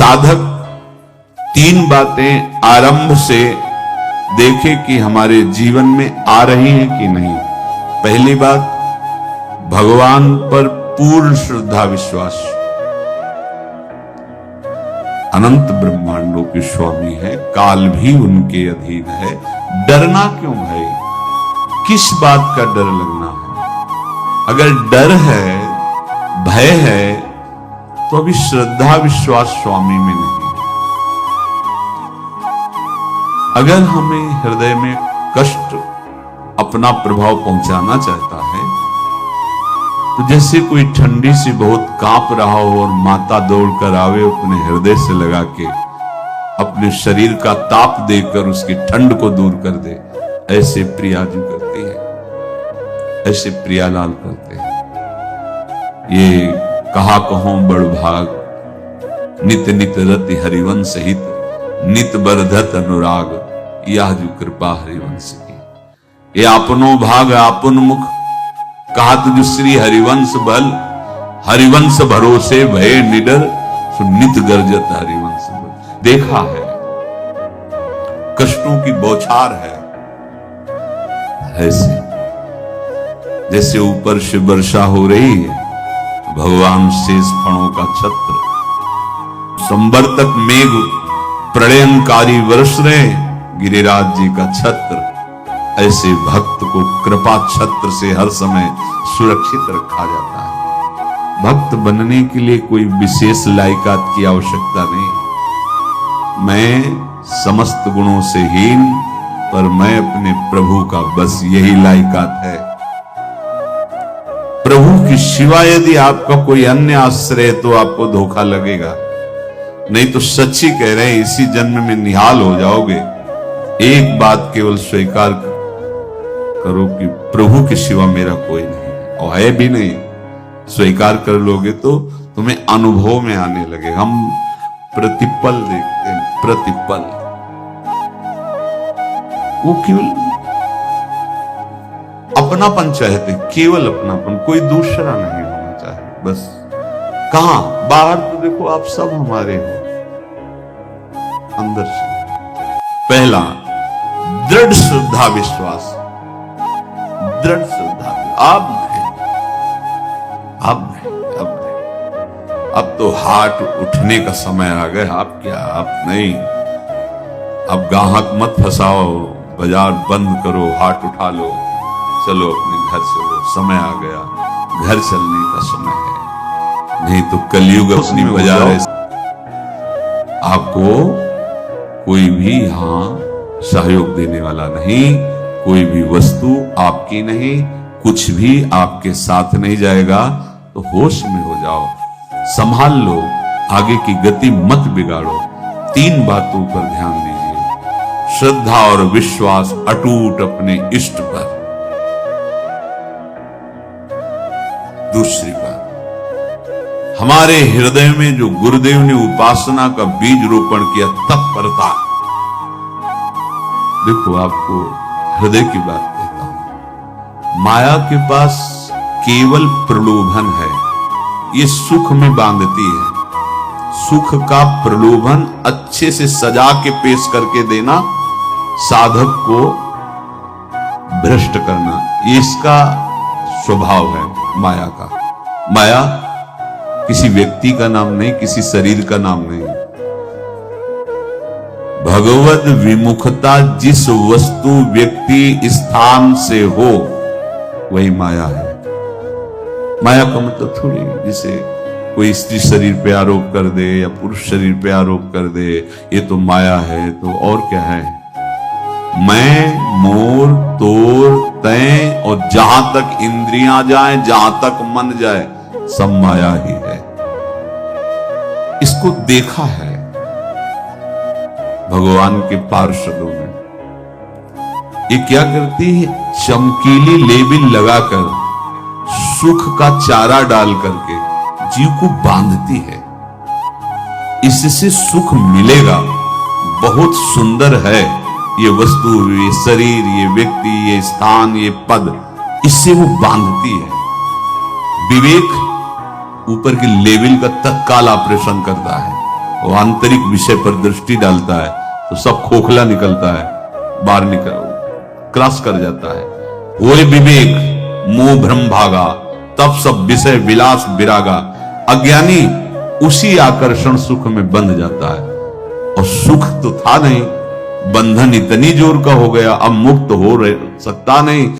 साधक तीन बातें आरंभ से देखे कि हमारे जीवन में आ रही हैं कि नहीं। पहली बात, भगवान पर पूर्ण श्रद्धा विश्वास। अनंत ब्रह्मांडों के स्वामी है, काल भी उनके अधीन है। डरना क्यों भाई? किस बात का डर लगना है? अगर डर है, भय है, तो अभी श्रद्धा विश्वास स्वामी में नहीं। अगर हमें हृदय में कष्ट अपना प्रभाव पहुंचाना चाहता है, तो जैसे कोई ठंडी से बहुत कांप रहा हो और माता दौड़कर आवे, अपने हृदय से लगा के अपने शरीर का ताप देकर उसकी ठंड को दूर कर दे, ऐसे प्रिया जी करती है, ऐसे प्रियालाल करते हैं। ये कहा कहो बड़ भाग, नित नित रति हरिवंश हित, नित बरधत अनुराग, यह जो कृपा हरिवंश की। ये आपनो भाग आपन मुख, कहा तुझ श्री हरिवंश बल, हरिवंश भरोसे भय निडर, सुनित गर्जत हरिवंश बल। देखा है, कष्टों की बौछार है, ऐसे जैसे ऊपर से वर्षा हो रही है, भगवान शेष फणों का छत्र, संवर्तक मेघ प्रलयंकारी वर्ष रहे, गिरिराज जी का छत्र, ऐसे भक्त को कृपा छत्र से हर समय सुरक्षित रखा जाता है। भक्त बनने के लिए कोई विशेष लायकात की आवश्यकता नहीं। मैं समस्त गुणों से हीन, पर मैं अपने प्रभु का, बस यही लायकात है। प्रभु की सिवा यदि आपका कोई अन्य आश्रय, तो आपको धोखा लगेगा। नहीं तो सच्ची कह रहे हैं, इसी जन्म में निहाल हो जाओगे। एक बात केवल स्वीकार करो कि प्रभु के सिवा मेरा कोई नहीं, और है भी नहीं। स्वीकार कर लोगे तो तुम्हें अनुभव में आने लगे। हम प्रतिपल देखते हैं, प्रतिपल। वो केवल अपनापन चाहते, केवल अपनापन, कोई दूसरा नहीं होना चाहे। बस कहां बाहर तो देखो आप सब हमारे हो, अंदर से। पहला, दृढ़ श्रद्धा विश्वास, दृढ़ श्रद्धा। अब नहीं, अब नहीं, अब नहीं। अब तो हाथ उठने का समय आ गया। आप क्या, आप नहीं। अब गाहक मत फंसाओ, बाजार बंद करो, हाथ उठा लो, चलो अपने घर चलो। समय आ गया, घर चलने का समय है। नहीं तो कलयुग अपनी बाजार है। आपको कोई भी यहां सहयोग देने वाला नहीं, कोई भी वस्तु आपकी नहीं, कुछ भी आपके साथ नहीं जाएगा। तो होश में हो जाओ, संभाल लो, आगे की गति मत बिगाड़ो। तीन बातों पर ध्यान दीजिए। श्रद्धा और विश्वास अटूट अपने इष्ट पर। दूसरी बात, हमारे हृदय में जो गुरुदेव ने उपासना का बीज रोपण किया, तत्परता। देखो, आपको हृदय की बात कहता हूं। माया के पास केवल प्रलोभन है, ये सुख में बांधती है। सुख का प्रलोभन अच्छे से सजा के पेश करके देना, साधक को भ्रष्ट करना, ये इसका स्वभाव है माया का। माया किसी व्यक्ति का नाम नहीं, किसी शरीर का नाम नहीं। भगवद विमुखता जिस वस्तु व्यक्ति स्थान से हो, वही माया है। माया का मतलब थोड़ी जिसे कोई स्त्री शरीर पे आरोप कर दे या पुरुष शरीर पे आरोप कर दे, ये तो माया है। तो और क्या है? मैं, मोर, तोर, तय, और जहां तक इंद्रियां जाए, जहां तक मन जाए, सब माया ही है। इसको देखा है भगवान के पार्षदों में। ये क्या करती है? चमकीली लेबिन लगाकर, सुख का चारा डाल करके जीव को बांधती है। इससे सुख मिलेगा, बहुत सुंदर है ये वस्तु, ये शरीर, ये व्यक्ति, ये स्थान, ये पद, इससे वो बांधती है। विवेक ऊपर के लेवल का तत्काल ऑपरेशन करता है। वो आंतरिक विषय पर दृष्टि डालता है तो सब खोखला निकलता है, बाहर निकल क्रॉस कर जाता है। होए विवेक मोह भ्रम भागा, तब सब विषय विलास विरागा। अज्ञानी उसी आकर्षण सुख में बंध जाता है, और सुख तो था नहीं, बंधन इतनी जोर का हो गया, अब मुक्त हो सकता नहीं।